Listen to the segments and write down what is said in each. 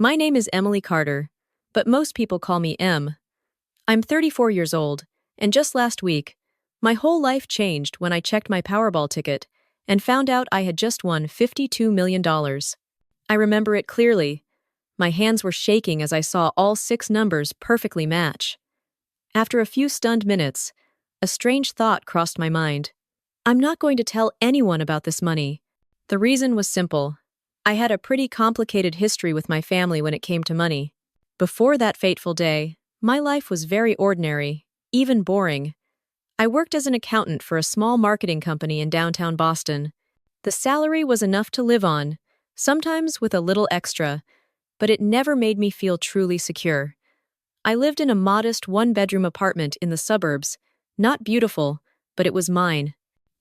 My name is Emily Carter, but most people call me Em. I'm 34 years old, and just last week, my whole life changed when I checked my Powerball ticket and found out I had just won $52 million. I remember it clearly. My hands were shaking as I saw all six numbers perfectly match. After a few stunned minutes, a strange thought crossed my mind. I'm not going to tell anyone about this money. The reason was simple. I had a pretty complicated history with my family when it came to money. Before that fateful day, my life was very ordinary, even boring. I worked as an accountant for a small marketing company in downtown Boston. The salary was enough to live on, sometimes with a little extra, but it never made me feel truly secure. I lived in a modest one-bedroom apartment in the suburbs, not beautiful, but it was mine.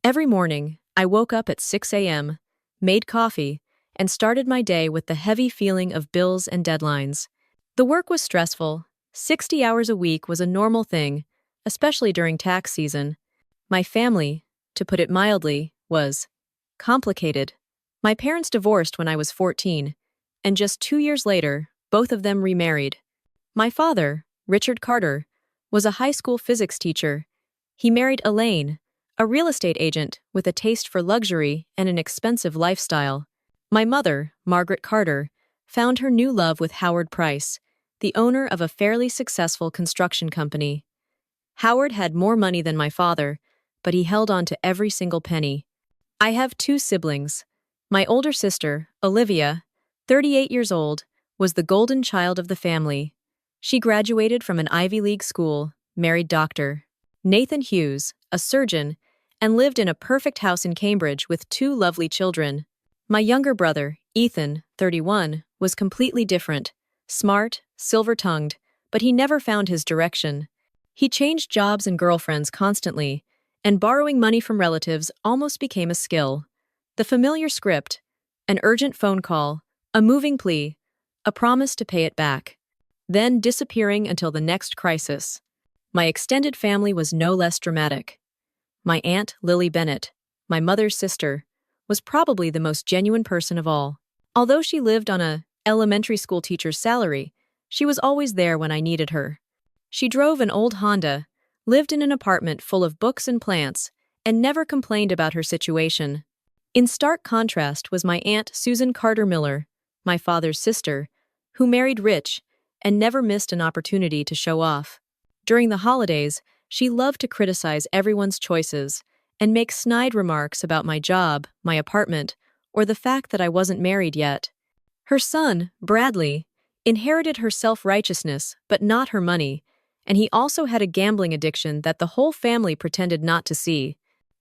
Every morning, I woke up at 6 a.m., made coffee, and started my day with the heavy feeling of bills and deadlines. The work was stressful. 60 hours a week was a normal thing, especially during tax season. My family, to put it mildly, was complicated. My parents divorced when I was 14, and just 2 years later, both of them remarried. My father, Richard Carter, was a high school physics teacher. He married Elaine, a real estate agent with a taste for luxury and an expensive lifestyle. My mother, Margaret Carter, found her new love with Howard Price, the owner of a fairly successful construction company. Howard had more money than my father, but he held on to every single penny. I have two siblings. My older sister, Olivia, 38 years old, was the golden child of the family. She graduated from an Ivy League school, married Dr. Nathan Hughes, a surgeon, and lived in a perfect house in Cambridge with two lovely children. My younger brother, Ethan, 31, was completely different. Smart, silver-tongued, but he never found his direction. He changed jobs and girlfriends constantly, and borrowing money from relatives almost became a skill. The familiar script, an urgent phone call, a moving plea, a promise to pay it back, then disappearing until the next crisis. My extended family was no less dramatic. My aunt, Lily Bennett, my mother's sister, was probably the most genuine person of all. Although she lived on a elementary school teacher's salary, she was always there when I needed her. She drove an old Honda, lived in an apartment full of books and plants, and never complained about her situation. In stark contrast was my aunt Susan Carter Miller, my father's sister, who married rich and never missed an opportunity to show off. During the holidays, she loved to criticize everyone's choices and make snide remarks about my job, my apartment, or the fact that I wasn't married yet. Her son, Bradley, inherited her self-righteousness, but not her money, and he also had a gambling addiction that the whole family pretended not to see.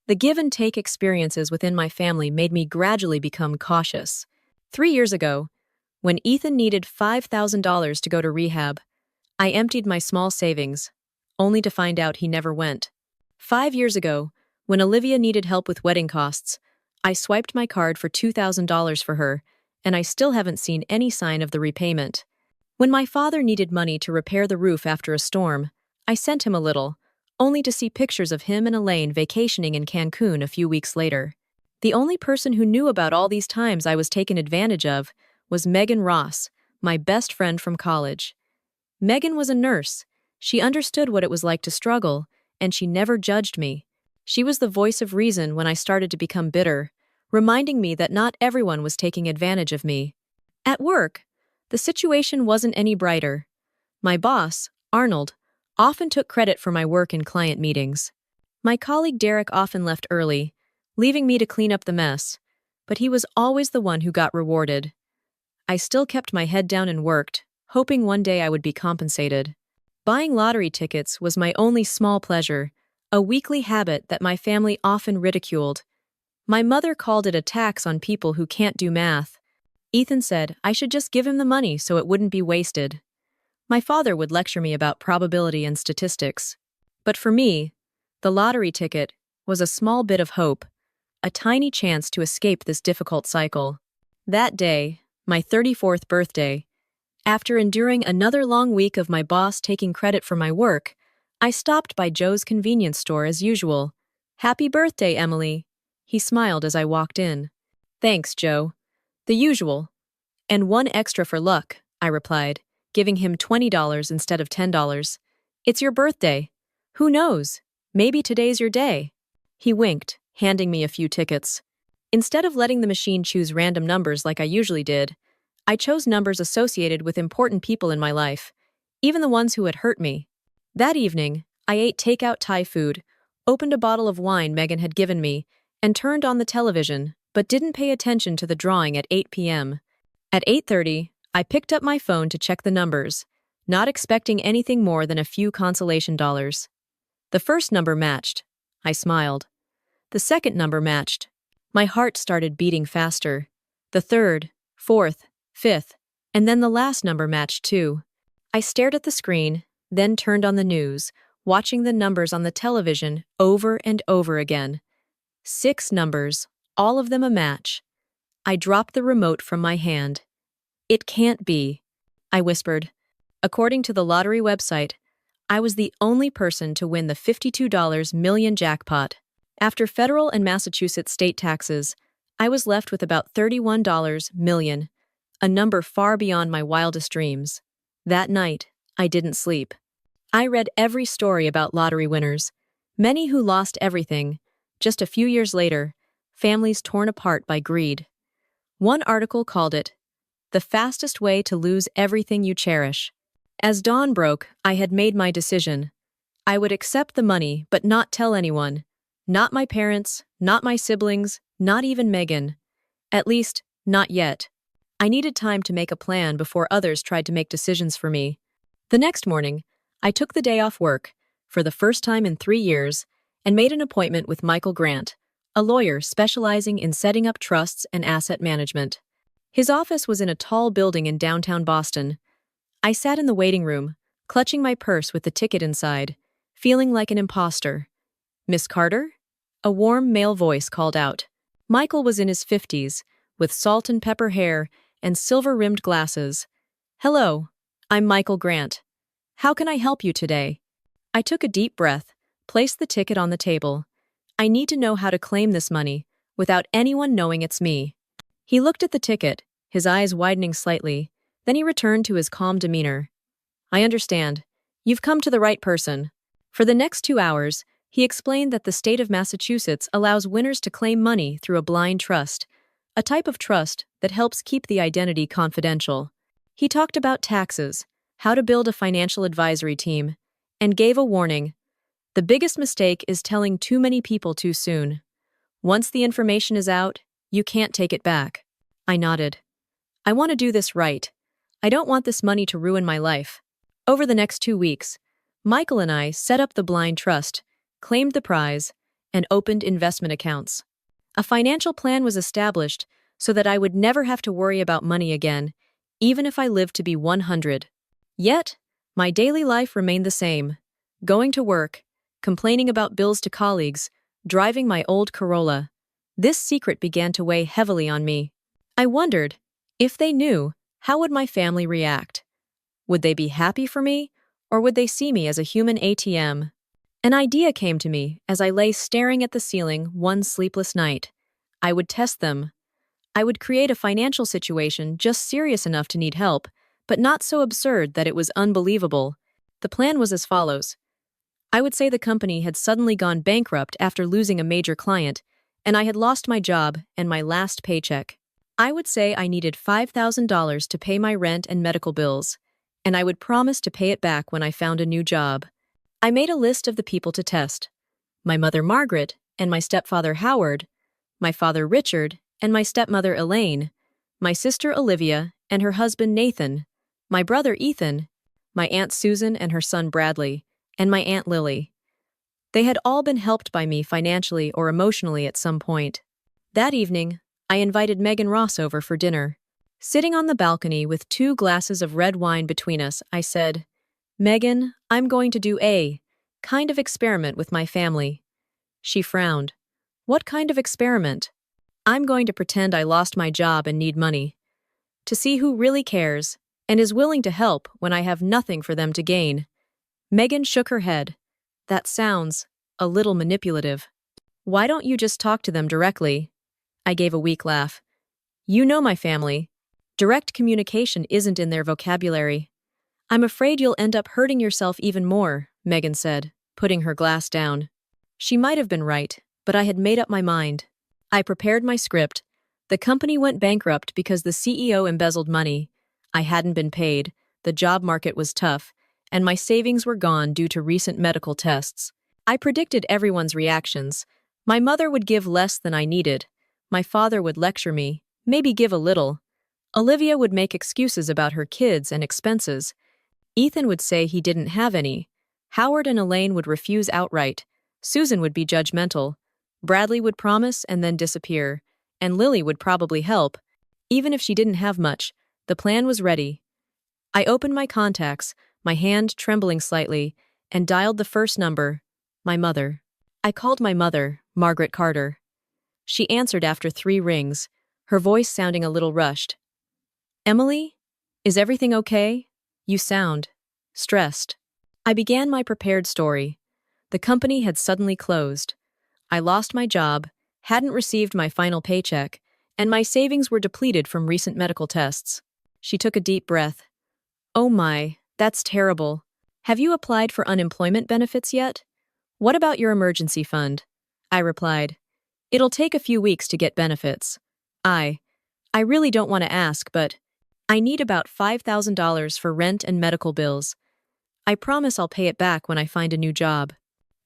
The give-and-take experiences within my family made me gradually become cautious. 3 years ago, when Ethan needed $5,000 to go to rehab, I emptied my small savings, only to find out he never went. 5 years ago, when Olivia needed help with wedding costs, I swiped my card for $2,000 for her, and I still haven't seen any sign of the repayment. When my father needed money to repair the roof after a storm, I sent him a little, only to see pictures of him and Elaine vacationing in Cancun a few weeks later. The only person who knew about all these times I was taken advantage of was Megan Ross, my best friend from college. Megan was a nurse. She understood what it was like to struggle, and she never judged me. She was the voice of reason when I started to become bitter, reminding me that not everyone was taking advantage of me. At work, the situation wasn't any brighter. My boss, Arnold, often took credit for my work in client meetings. My colleague Derek often left early, leaving me to clean up the mess, but he was always the one who got rewarded. I still kept my head down and worked, hoping one day I would be compensated. Buying lottery tickets was my only small pleasure, a weekly habit that my family often ridiculed. My mother called it a tax on people who can't do math. Ethan said I should just give him the money so it wouldn't be wasted. My father would lecture me about probability and statistics. But for me, the lottery ticket was a small bit of hope, a tiny chance to escape this difficult cycle. That day, my 34th birthday, after enduring another long week of my boss taking credit for my work, I stopped by Joe's convenience store as usual. "Happy birthday, Emily." He smiled as I walked in. "Thanks, Joe." "The usual. And one extra for luck," I replied, giving him $20 instead of $10. It's your birthday. Who knows? Maybe today's your day. He winked, handing me a few tickets. Instead of letting the machine choose random numbers like I usually did, I chose numbers associated with important people in my life, even the ones who had hurt me. That evening, I ate takeout Thai food, opened a bottle of wine Megan had given me, and turned on the television, but didn't pay attention to the drawing at 8 p.m. At 8:30, I picked up my phone to check the numbers, not expecting anything more than a few consolation dollars. The first number matched. I smiled. The second number matched. My heart started beating faster. The third, fourth, fifth, and then the last number matched too. I stared at the screen, then turned on the news, watching the numbers on the television over and over again. 6 numbers, all of them a match. I dropped the remote from my hand. It can't be, I whispered. According to the lottery website, I was the only person to win the $52 million jackpot. After federal and Massachusetts state taxes, I was left with about $31 million, a number far beyond my wildest dreams. That night, I didn't sleep. I read every story about lottery winners, many who lost everything. Just a few years later, families torn apart by greed. One article called it, "The fastest way to lose everything you cherish." As dawn broke, I had made my decision. I would accept the money but not tell anyone. Not my parents, not my siblings, not even Megan. At least, not yet. I needed time to make a plan before others tried to make decisions for me. The next morning, I took the day off work, for the first time in 3 years, and made an appointment with Michael Grant, a lawyer specializing in setting up trusts and asset management. His office was in a tall building in downtown Boston. I sat in the waiting room, clutching my purse with the ticket inside, feeling like an imposter. "Miss Carter?" A warm male voice called out. Michael was in his 50s, with salt and pepper hair and silver-rimmed glasses. "Hello, I'm Michael Grant. How can I help you today?" I took a deep breath, placed the ticket on the table. I need to know how to claim this money without anyone knowing it's me. He looked at the ticket, his eyes widening slightly. Then he returned to his calm demeanor. "I understand. You've come to the right person." For the next 2 hours, he explained that the state of Massachusetts allows winners to claim money through a blind trust, a type of trust that helps keep the identity confidential. He talked about taxes, how to build a financial advisory team, and gave a warning. The biggest mistake is telling too many people too soon. Once the information is out, you can't take it back. I nodded. I want to do this right. I don't want this money to ruin my life. Over the next 2 weeks, Michael and I set up the blind trust, claimed the prize, and opened investment accounts. A financial plan was established so that I would never have to worry about money again, even if I lived to be 100. Yet, my daily life remained the same. Going to work, complaining about bills to colleagues, driving my old Corolla. This secret began to weigh heavily on me. I wondered, if they knew, how would my family react? Would they be happy for me, or would they see me as a human ATM? An idea came to me as I lay staring at the ceiling one sleepless night. I would test them. I would create a financial situation just serious enough to need help, but not so absurd that it was unbelievable. The plan was as follows. I would say the company had suddenly gone bankrupt after losing a major client, and I had lost my job and my last paycheck. I would say I needed $5,000 to pay my rent and medical bills, and I would promise to pay it back when I found a new job. I made a list of the people to test. My mother Margaret and my stepfather Howard, my father Richard and my stepmother Elaine, my sister Olivia and her husband Nathan, my brother Ethan, my Aunt Susan and her son Bradley, and my Aunt Lily. They had all been helped by me financially or emotionally at some point. That evening, I invited Megan Ross over for dinner. Sitting on the balcony with 2 glasses of red wine between us, I said, "Megan, I'm going to do a kind of experiment with my family." She frowned. "What kind of experiment?" "I'm going to pretend I lost my job and need money. To see who really cares and is willing to help when I have nothing for them to gain." Megan shook her head. "That sounds a little manipulative. Why don't you just talk to them directly?" I gave a weak laugh. "You know my family. Direct communication isn't in their vocabulary. I'm afraid you'll end up hurting yourself even more, Megan said, putting her glass down. She might have been right, but I had made up my mind. I prepared my script. The company went bankrupt because the CEO embezzled money. I hadn't been paid, the job market was tough, and my savings were gone due to recent medical tests. I predicted everyone's reactions. My mother would give less than I needed. My father would lecture me, maybe give a little. Olivia would make excuses about her kids and expenses. Ethan would say he didn't have any. Howard and Elaine would refuse outright. Susan would be judgmental. Bradley would promise and then disappear. And Lily would probably help. Even if she didn't have much, the plan was ready. I opened my contacts, my hand trembling slightly, and dialed the first number, my mother. I called my mother, Margaret Carter. She answered after 3 rings, her voice sounding a little rushed. Emily? Is everything okay? You sound stressed. I began my prepared story. The company had suddenly closed. I lost my job, hadn't received my final paycheck, and my savings were depleted from recent medical tests. She took a deep breath. Oh my, that's terrible. Have you applied for unemployment benefits yet? What about your emergency fund? I replied. It'll take a few weeks to get benefits. I really don't want to ask, but I need about $5,000 for rent and medical bills. I promise I'll pay it back when I find a new job.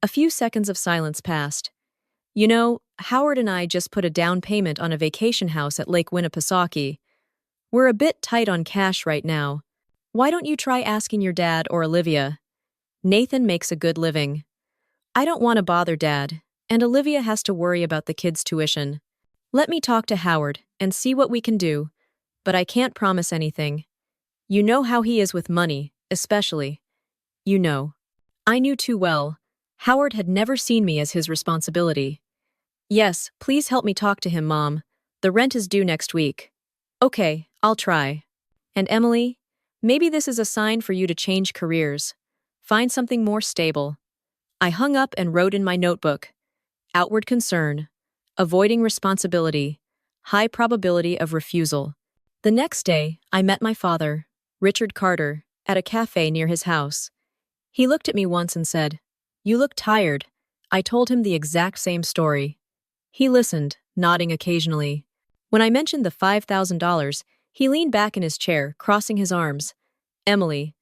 A few seconds of silence passed. You know, Howard and I just put a down payment on a vacation house at Lake Winnipesaukee. We're a bit tight on cash right now. Why don't you try asking your dad or Olivia? Nathan makes a good living. I don't want to bother Dad, and Olivia has to worry about the kids' tuition. Let me talk to Howard and see what we can do, but I can't promise anything. You know how he is with money, especially. You know. I knew too well. Howard had never seen me as his responsibility. Yes, please help me talk to him, Mom. The rent is due next week. Okay, I'll try. And Emily, maybe this is a sign for you to change careers. Find something more stable. I hung up and wrote in my notebook. Outward concern. Avoiding responsibility. High probability of refusal. The next day, I met my father, Richard Carter, at a cafe near his house. He looked at me once and said, "You look tired." I told him the exact same story. He listened, nodding occasionally. When I mentioned the $5,000, he leaned back in his chair, crossing his arms. Emily,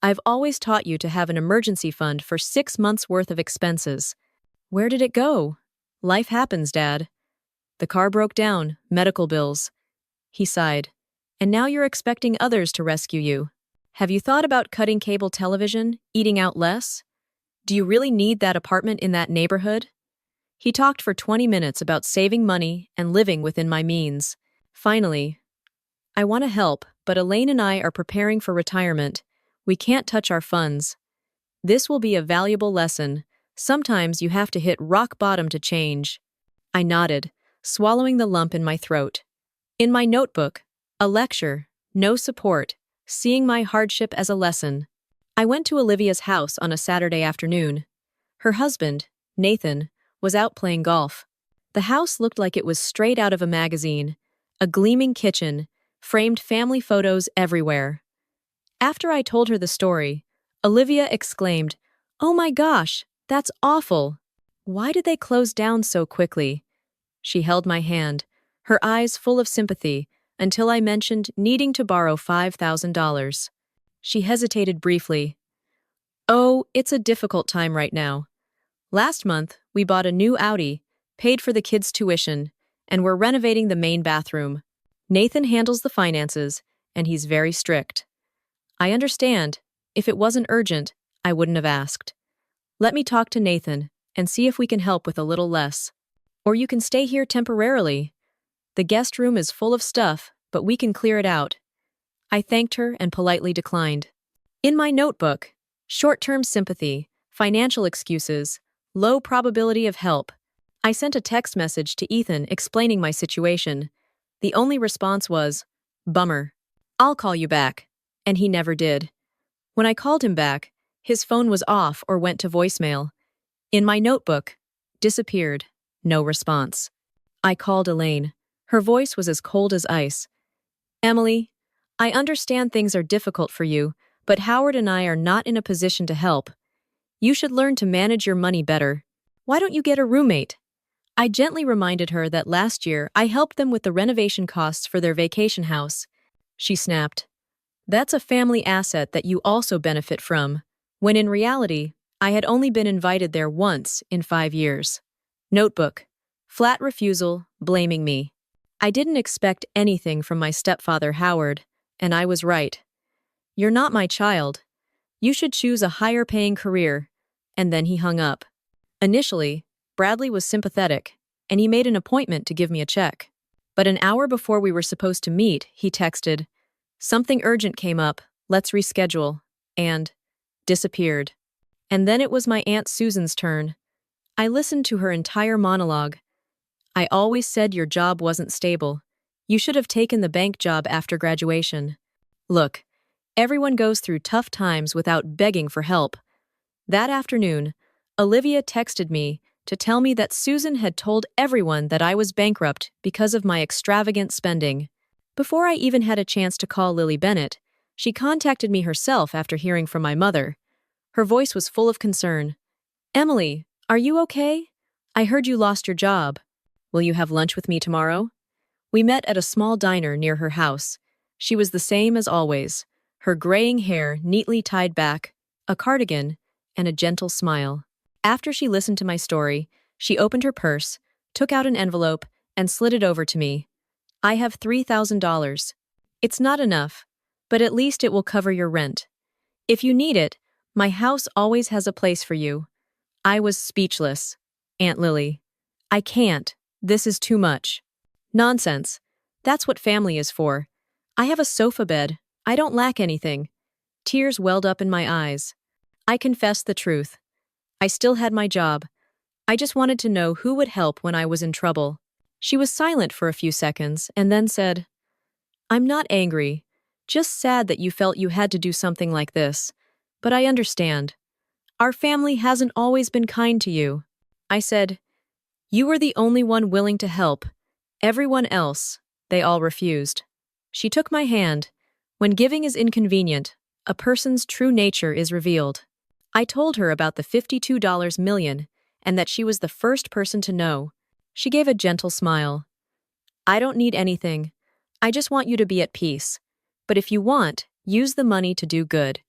I've always taught you to have an emergency fund for 6 months' worth of expenses. Where did it go? Life happens, Dad. The car broke down, medical bills. He sighed. And now you're expecting others to rescue you. Have you thought about cutting cable television, eating out less? Do you really need that apartment in that neighborhood? He talked for 20 minutes about saving money and living within my means. Finally, I want to help, but Elaine and I are preparing for retirement. We can't touch our funds. This will be a valuable lesson. Sometimes you have to hit rock bottom to change. I nodded, swallowing the lump in my throat. In my notebook, a lecture, no support, seeing my hardship as a lesson. I went to Olivia's house on a Saturday afternoon. Her husband, Nathan, was out playing golf. The house looked like it was straight out of a magazine. A gleaming kitchen, framed family photos everywhere. After I told her the story, Olivia exclaimed, "Oh my gosh, that's awful. Why did they close down so quickly?" She held my hand, her eyes full of sympathy, until I mentioned needing to borrow $5,000. She hesitated briefly. "Oh, it's a difficult time right now. Last month, we bought a new Audi, paid for the kids' tuition, and we're renovating the main bathroom. Nathan handles the finances, and he's very strict. I understand. If it wasn't urgent, I wouldn't have asked. Let me talk to Nathan and see if we can help with a little less. Or you can stay here temporarily. The guest room is full of stuff, but we can clear it out." I thanked her and politely declined. In my notebook, short-term sympathy, financial excuses, low probability of help. I sent a text message to Ethan explaining my situation. The only response was, "Bummer. I'll call you back." And he never did. When I called him back, his phone was off or went to voicemail. In my notebook, disappeared, no response. I called Elaine. Her voice was as cold as ice. "Emily, I understand things are difficult for you, but Howard and I are not in a position to help. You should learn to manage your money better. Why don't you get a roommate? I gently reminded her that last year I helped them with the renovation costs for their vacation house. She snapped, "That's a family asset that you also benefit from," when in reality, I had only been invited there once in 5 years. Notebook. Flat refusal, blaming me. I didn't expect anything from my stepfather Howard, and I was right. "You're not my child. You should choose a higher-paying career." And then he hung up. Initially, Bradley was sympathetic, and he made an appointment to give me a check. But an hour before we were supposed to meet, he texted, "Something urgent came up, let's reschedule," and disappeared. And then it was my Aunt Susan's turn. I listened to her entire monologue. "I always said your job wasn't stable. You should have taken the bank job after graduation. Look, everyone goes through tough times without begging for help." That afternoon, Olivia texted me to tell me that Susan had told everyone that I was bankrupt because of my extravagant spending. Before I even had a chance to call Lily Bennett, she contacted me herself after hearing from my mother. Her voice was full of concern. "Emily, are you okay? I heard you lost your job. Will you have lunch with me tomorrow?" We met at a small diner near her house. She was the same as always, her graying hair neatly tied back, a cardigan, and a gentle smile. After she listened to my story, she opened her purse, took out an envelope, and slid it over to me. "I have $3,000. It's not enough, but at least it will cover your rent. If you need it, my house always has a place for you." I was speechless. "Aunt Lily, I can't. This is too much." "Nonsense. That's what family is for. I have a sofa bed. I don't lack anything." Tears welled up in my eyes. I confessed the truth. I still had my job. I just wanted to know who would help when I was in trouble. She was silent for a few seconds and then said, "I'm not angry, just sad that you felt you had to do something like this. But I understand. Our family hasn't always been kind to you." I said, "You were the only one willing to help. Everyone else, they all refused." She took my hand. When giving is inconvenient, a person's true nature is revealed. I told her about the $52 million and that she was the first person to know. She gave a gentle smile. "I don't need anything. I just want you to be at peace. But if you want, use the money to do good."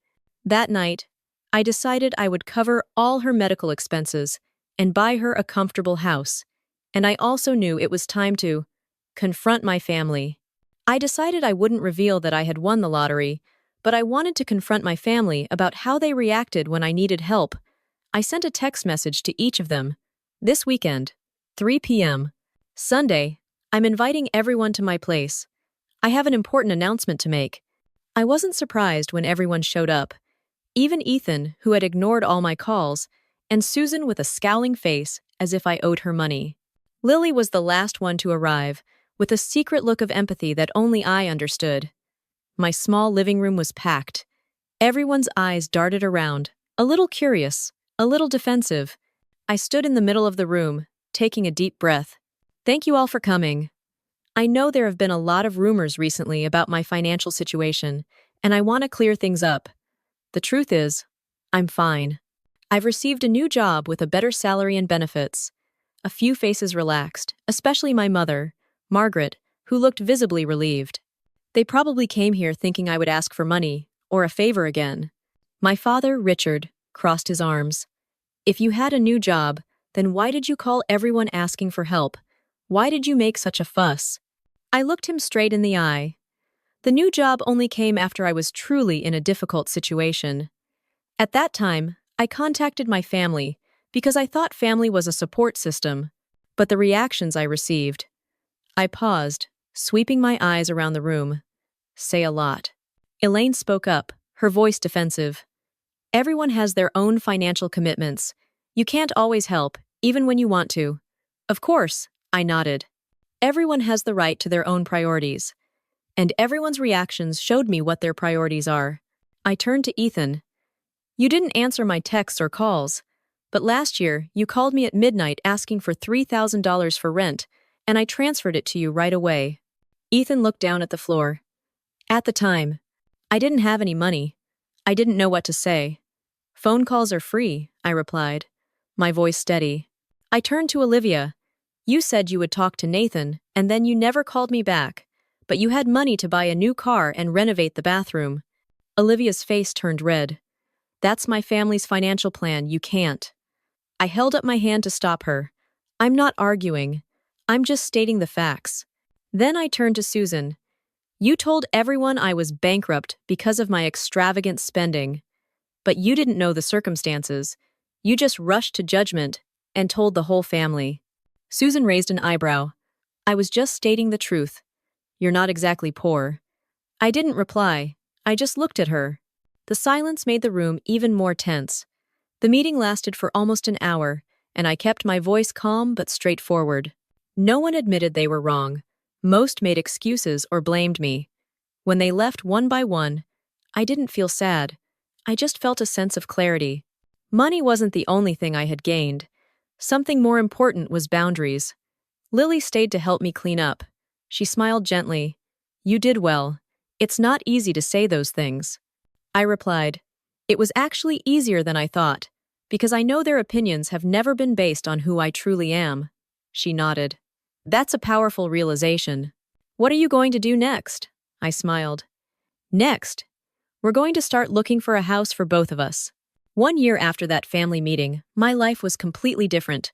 That night, I decided I would cover all her medical expenses and buy her a comfortable house. And I also knew it was time to confront my family. I decided I wouldn't reveal that I had won the lottery, but I wanted to confront my family about how they reacted when I needed help. I sent a text message to each of them. "This weekend, 3 p.m. Sunday, I'm inviting everyone to my place. I have an important announcement to make." I wasn't surprised when everyone showed up. Even Ethan, who had ignored all my calls, and Susan with a scowling face as if I owed her money. Lily was the last one to arrive, with a secret look of empathy that only I understood. My small living room was packed. Everyone's eyes darted around, a little curious, a little defensive. I stood in the middle of the room, taking a deep breath. "Thank you all for coming. I know there have been a lot of rumors recently about my financial situation, and I want to clear things up. The truth is, I'm fine. I've received a new job with a better salary and benefits." A few faces relaxed, especially my mother, Margaret, who looked visibly relieved. They probably came here thinking I would ask for money, or a favor again. My father, Richard, crossed his arms. "If you had a new job, then why did you call everyone asking for help? Why did you make such a fuss?" I looked him straight in the eye. The new job only came after I was truly in a difficult situation. At that time, I contacted my family because I thought family was a support system, but the reactions I received. I paused, sweeping my eyes around the room. Say a lot. Elaine spoke up, her voice defensive. "Everyone has their own financial commitments. You can't always help, even when you want to." "Of course," I nodded. "Everyone has the right to their own priorities." And everyone's reactions showed me what their priorities are. I turned to Ethan. "You didn't answer my texts or calls, but last year you called me at midnight asking for $3,000 for rent, and I transferred it to you right away." Ethan looked down at the floor. At the time, I didn't have any money. I didn't know what to say. Phone calls are free, I replied, my voice steady. I turned to Olivia. You said you would talk to Nathan, and then you never called me back. But you had money to buy a new car and renovate the bathroom. Olivia's face turned red. That's my family's financial plan, you can't. I held up my hand to stop her. I'm not arguing. I'm just stating the facts. Then I turned to Susan. You told everyone I was bankrupt because of my extravagant spending. But you didn't know the circumstances. You just rushed to judgment and told the whole family. Susan raised an eyebrow. I was just stating the truth. You're not exactly poor. I didn't reply. I just looked at her. The silence made the room even more tense. The meeting lasted for almost an hour, and I kept my voice calm but straightforward. No one admitted they were wrong. Most made excuses or blamed me. When they left one by one, I didn't feel sad. I just felt a sense of clarity. Money wasn't the only thing I had gained. Something more important was boundaries. Lily stayed to help me clean up. She smiled gently. You did well. It's not easy to say those things. I replied. It was actually easier than I thought, because I know their opinions have never been based on who I truly am. She nodded. That's a powerful realization. What are you going to do next? I smiled. Next, we're going to start looking for a house for both of us. 1 year after that family meeting, my life was completely different.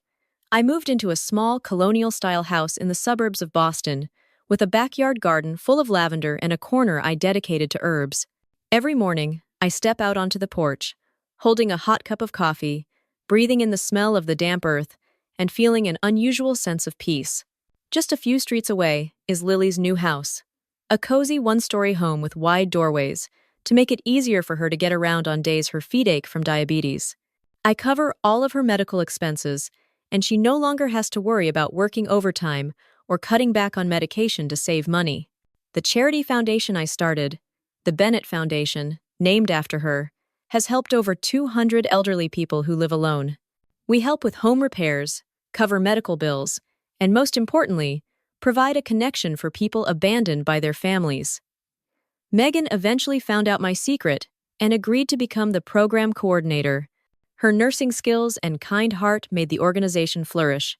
I moved into a small colonial-style house in the suburbs of Boston, with a backyard garden full of lavender and a corner I dedicated to herbs. Every morning, I step out onto the porch, holding a hot cup of coffee, breathing in the smell of the damp earth, and feeling an unusual sense of peace. Just a few streets away is Lily's new house, a cozy one-story home with wide doorways to make it easier for her to get around on days her feet ache from diabetes. I cover all of her medical expenses, and she no longer has to worry about working overtime or cutting back on medication to save money. The charity foundation I started, the Bennett Foundation, named after her, has helped over 200 elderly people who live alone. We help with home repairs, cover medical bills, and most importantly, provide a connection for people abandoned by their families. Megan eventually found out my secret and agreed to become the program coordinator. Her nursing skills and kind heart made the organization flourish.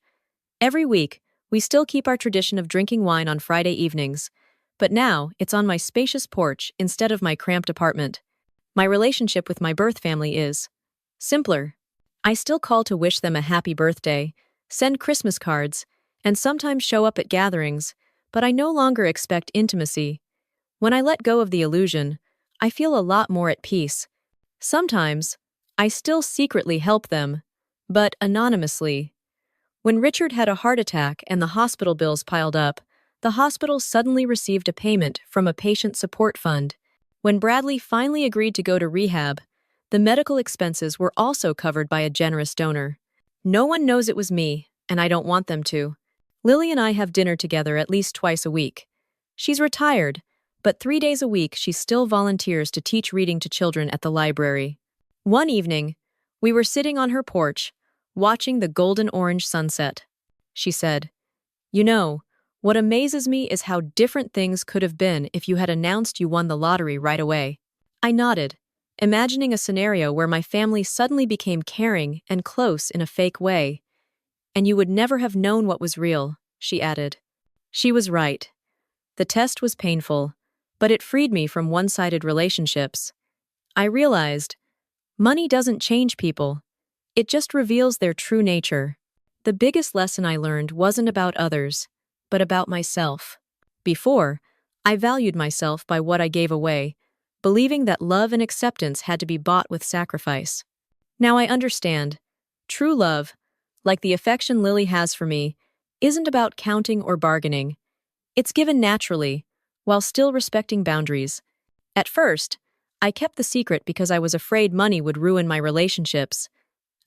Every week, we still keep our tradition of drinking wine on Friday evenings, but now it's on my spacious porch instead of my cramped apartment. My relationship with my birth family is simpler. I still call to wish them a happy birthday, send Christmas cards, and sometimes show up at gatherings, but I no longer expect intimacy. When I let go of the illusion, I feel a lot more at peace. Sometimes, I still secretly help them, but anonymously. When Richard had a heart attack and the hospital bills piled up, the hospital suddenly received a payment from a patient support fund. When Bradley finally agreed to go to rehab, the medical expenses were also covered by a generous donor. No one knows it was me, and I don't want them to. Lily and I have dinner together at least twice a week. She's retired, but 3 days a week she still volunteers to teach reading to children at the library. One evening, we were sitting on her porch, watching the golden-orange sunset. She said, You know, what amazes me is how different things could have been if you had announced you won the lottery right away. I nodded, imagining a scenario where my family suddenly became caring and close in a fake way. And you would never have known what was real, she added. She was right. The test was painful, but it freed me from one-sided relationships. I realized, money doesn't change people. It just reveals their true nature. The biggest lesson I learned wasn't about others, but about myself. Before, I valued myself by what I gave away, believing that love and acceptance had to be bought with sacrifice. Now I understand. True love, like the affection Lily has for me, isn't about counting or bargaining. It's given naturally, while still respecting boundaries. At first, I kept the secret because I was afraid money would ruin my relationships.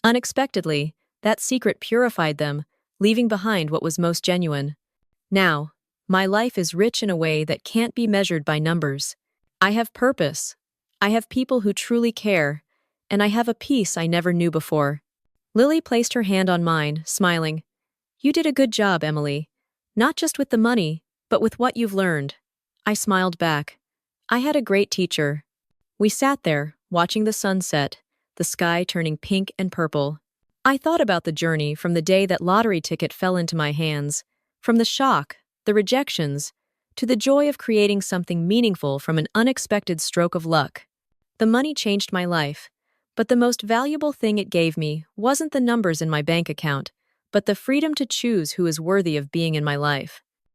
Unexpectedly, that secret purified them, leaving behind what was most genuine. Now, my life is rich in a way that can't be measured by numbers. I have purpose. I have people who truly care, and I have a peace I never knew before. Lily placed her hand on mine, smiling. You did a good job, Emily. Not just with the money, but with what you've learned. I smiled back. I had a great teacher. We sat there, watching the sunset, the sky turning pink and purple. I thought about the journey from the day that lottery ticket fell into my hands, from the shock, the rejections, to the joy of creating something meaningful from an unexpected stroke of luck. The money changed my life, but the most valuable thing it gave me wasn't the numbers in my bank account, but the freedom to choose who is worthy of being in my life.